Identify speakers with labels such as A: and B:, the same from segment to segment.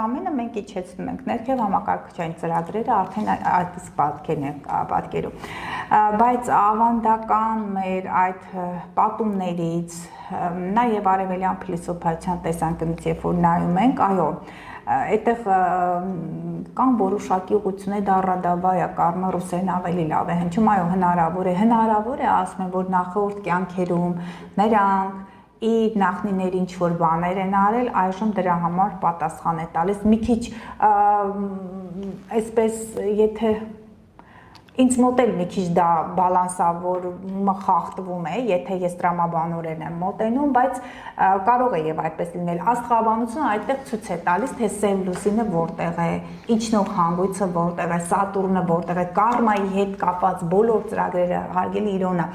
A: Ամենը մենք իջեցնում ենք ներքև համակարգչային ծրագրերը արդեն այդ պատկերն է պատկերում, բայց ավանդական մեր այդ պատումներից, նաև արևելյան փիլիսոփայության տեսանկյունից, երբ որ նայում ենք, այո, այդտեղ կան որոշակի ուղղություններ, դա ռադավայա կառնը ռուսերեն ավելի լավ է հնչում, այո, հնարավոր է, ասում են, որ նախորդ կյանքերում նրանք իր նախնիների ինչ-որ բաներ են արել, այժմ դրա համար պատասխան է տալիս, մի քիչ այսպես, եթե ինձ մոտ էլ մի քիչ դա բալանսավորումը խախտվում է, եթե ես տրամաբանորեն եմ մոտենում, բայց կարող է եւ այդպես լինել, աստղաբանությունը այդտեղ ցույց է տալիս, թե սև լուսինը որտեղ է, իջնող հանգույցը որտեղ է, Սատուրնը որտեղ է, կարմայի հետ կապված բոլոր ծրագրերը, հարգելի Իրոնա,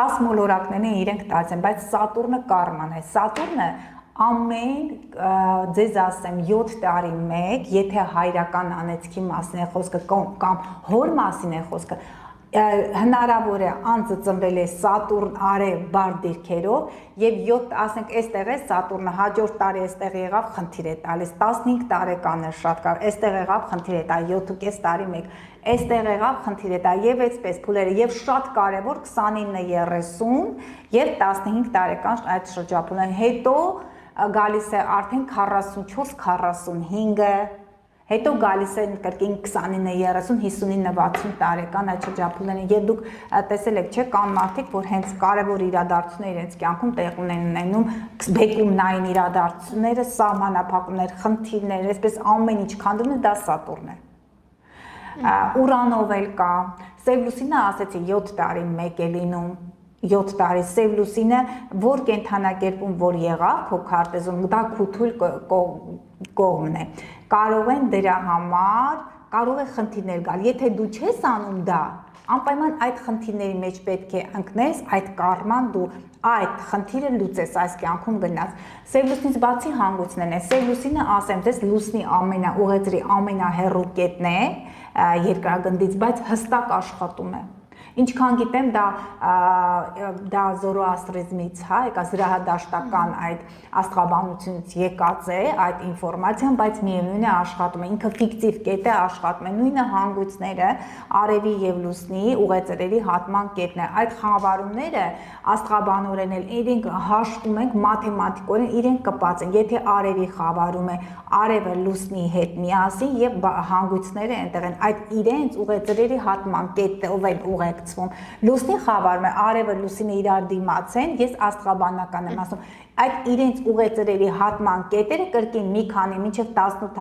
A: 10 մոլորակներն են իրենք տալիս են, բայց Սատուրնը կարման է, Սատուրնը ամեն, ձեզ ասեմ, 7 տարի մեկ, եթե հայրական անեծքի մասին է խոսքը կամ հոր մասին է խոսքը, հնարավոր է անձը ծնվել է Սատուրն արև բարդ դիրքերով եւ 7, ասենք, այստեղ է Սատուրնը, հաջորդ տարի այստեղ եղավ, խնդիր է տալիս, 15 տարեկան է շատ կար, այստեղ եղավ, խնդիր է տա, 7.5 տարի մեկ, այստեղ եղավ, խնդիր է տա, եւ այսպես փուլերը, եւ շատ կարեւոր 29-30 եւ 15 տարեկան այդ շրջափուլային, հետո գալիս է արդեն 44-45-ը, հետո գալիս է կրկին 29-30-59-60 տարեկան այդ շրջափուլերին, եւ դուք տեսել եք, չէ, կան մարդիկ, որ հենց կարևոր իրադարձություններ իրենց կյանքում տեղ ունենում, բեկումնային իրադարձությունները, սահմանափակումներ, խնդիրներ, այսպես ամեն ինչ քանդվում է, դա Սատուրն է։ Ուրանով էլ կա, սև լուսինը ասեցի 7 տարի մեկ է լինում, 7 տարի սև լուսինը, որ կենթանակերպում որ եղավ քո քարտեզում, դա քո թույլ կողմն է, կարող են դրա համար, կարող է խնդիրներ գալ, եթե դու չես անում դա, անպայման այդ խնդիրների մեջ պետք է ընկնես, այդ կարման դու այդ խնդիրը լուծես այս կյանքում գնաց, սև լուսինից բացի հանգույցներն են, սև լուսինը ասեմ, ձեզ լուսնի ուղեծրի ամենահեռու կետն է երկրագնդից, բայց հստակ աշխատում է, ինչքան գիտեմ, դա զորոաստրիզմից, եկած զրահադաշտական այդ աստղաբանությունից եկած է այդ ինֆորմացիան, բայց միևնույն է աշխատում է, ինքը ֆիկտիվ կետ է աշխատում է, նույնը հանգույցները արևի եւ լուսնի ուղեծրերի հատման կետն է, այդ խաղավարումները աստղաբանորեն էլ իրենք հաշվում ենք մաթեմատիկորեն իրենք կպած են, եթե արևի խավարում է, արևը լուսնի հետ միասին եւ հանգույցները այնտեղ են, այդ իրենց ուղեծրերի հատման կետով են ուղեկցվում, լուսնի խավարում է, արևը լուսինը իրար դիմաց են, ես աստղաբանական եմ ասում, այդ իրենց ուղեծրերի հատման կետերը կրկին մի քանի մինչև 18